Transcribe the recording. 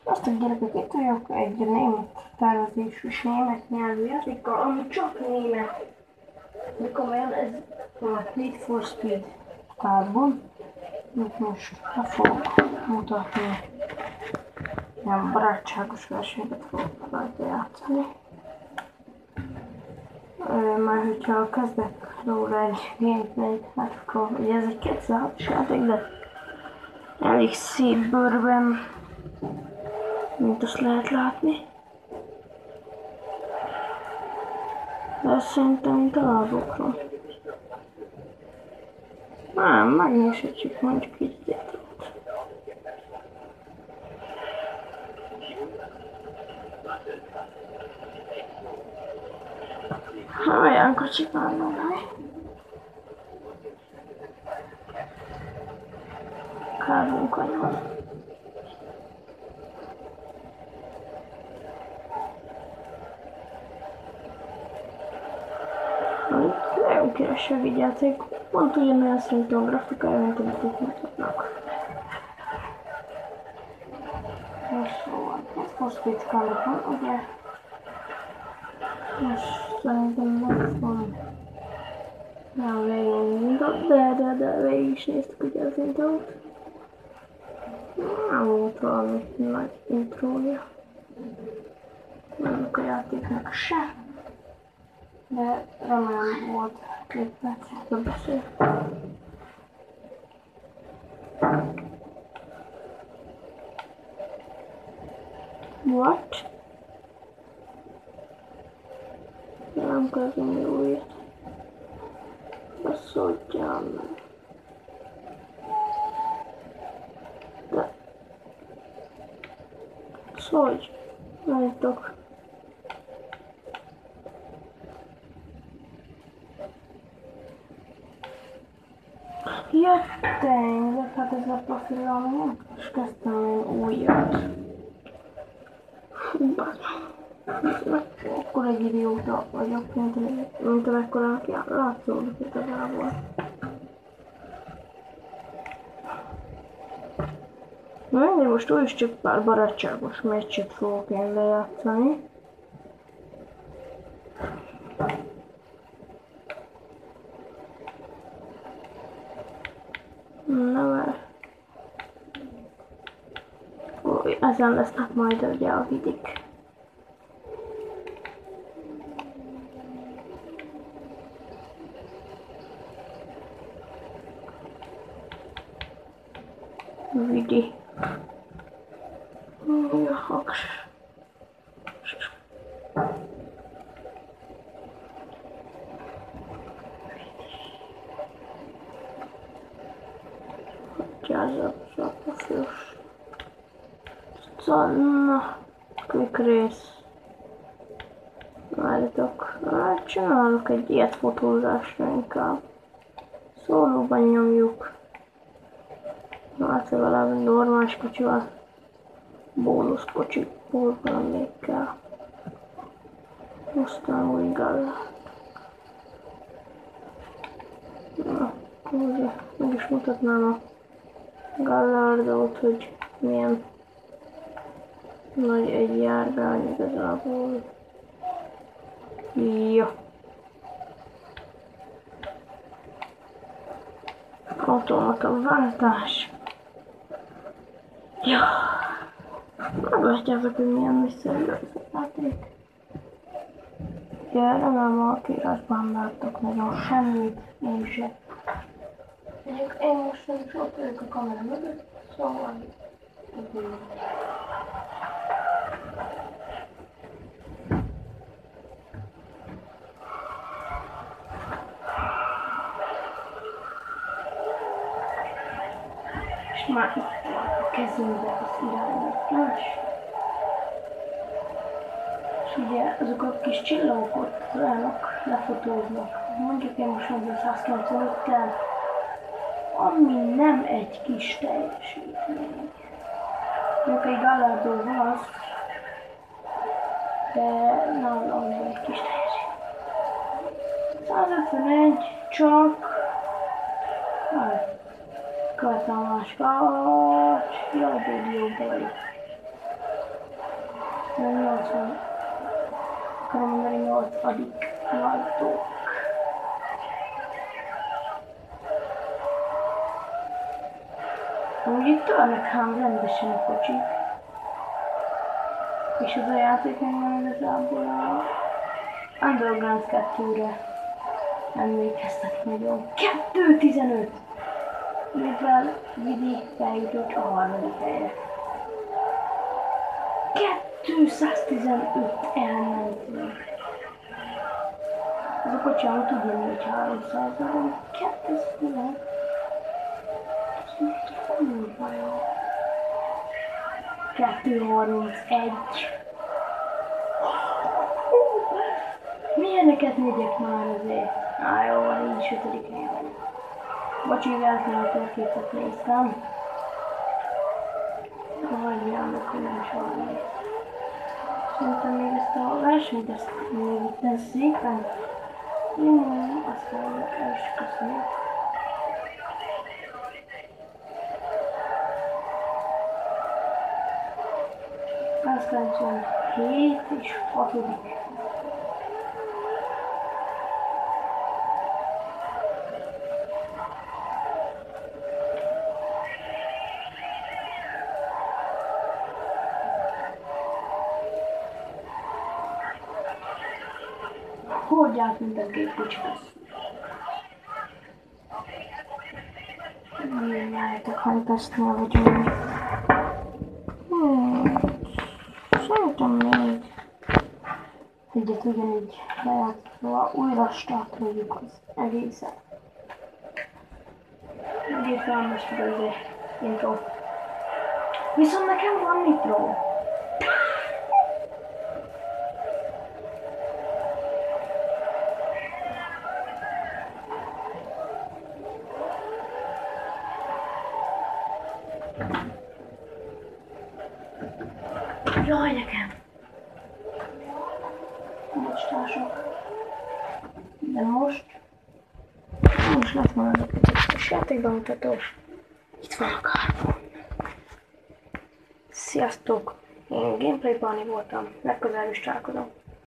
Azt a gyerekek, itt vagyok egy német tervezésűs német nyelvű játékkal, ami csak német. De komolyan ez a Need for Speed tárban. Itt most be fogok mutatni. Ilyen barátságos versenyeket fogok rajta játszani. Már hogyha kezdek róla egy gameplayt, hát akkor ugye ez egy 2006-os játék, de elég szép bőrben, mint azt lehet látni. De szerintem itt a lábokról. Nem, megnézhetjük mondjuk így itt. Olyan kocsik vannak, kármunkany van. Nagyon kereső vigyáték, pont ugyanolyan szintű a grafikája, mint amit itt mutatnak. Most szóval, Need for Speed Carbon, ugye? Most szerintem meg van. Nem végén mindent, de végig is néztük ugye az intrót. Nem volt valami nagy intrója. Nem a játéknak se. De remélem volt képet, hogy beszél. What? Nem kezdem újat. Beszódjam. De. Szólj. Várjátok. Jöttem, de hát ez a profilom, és kezdtem én újat. Hú, akkor egy idióta vagyok, mint amekkorának látszódik igazából. Na, most úgyis csak pár barátságos meccset fogok én lejátszani. Na már. Ezen lesznek majd ugye a vidik. Vidi. Haks. Zapafiós. Na, quick race. Várjatok, hát csinálok egy ilyet fotózásra inkább. Szólóban nyomjuk. Hát legalább normális kocsival. Bónusz kocsiból még kell. Aztán új gallát. Na, meg is mutatnám a gallardót, hogy milyen nagy egy járgány igazából. Jó. Automata váltás. Jó. Meglátjátok, hogy milyen nagyszerű ez a játék. Ugye remélem a kiírásban láttok nagyon semmit, én se. Mondjuk én most nem is ott vagyok a kamera mögött, szóval... És már itt van a kezünkben az irányítás. És ugye azok a kis csillagok ott állnak, lefotóznak. Mondjuk én most mondjuk 195 kell, ami nem egy kis teljesítmény. Mondjuk egy Gallardo az, de nálam nem egy kis teljesítmény. 151 csak... Követem a másikat, jaj, de jó vagy. 80, akarom mondani 8. váltók. Amúgy itt tolnak ám rendesen a kocsik. És az a játék van igazából a Underground 2-re emlékeztet nagyon. 2.15! Mivel vidékben jutott a 3. helyre. 215 elmentünk. Ez a kocsi amúgy tud menni, hogy 300 ezer. 215. Ez most a kurva jó. 231. Milyeneket megyek már azért? Jó van, én is 5. helyen vagyok. Bocsi, véletlenül a képet néztem. Hagyjam, akkor nem is valami. Szerintem még ezt a versenyt, ezt még itt lesz szépen. Jó, aztán el is köszönjük. Aztán 7 és 6. Hordják, mint a gépkocsikat. Várjátok, hogy tesztnél vagyunk. Szerintem még egyet ugyanígy lejátszva újra startoljuk az egészet. Megírtam most az intro. Viszont nekem van nitro. Jaj, nekem! Mostások. De most lesz már az a játékbemutató. Itt van a kárban. Sziasztok! Én Gameplay Bunny voltam. Legközelebb is találkozom.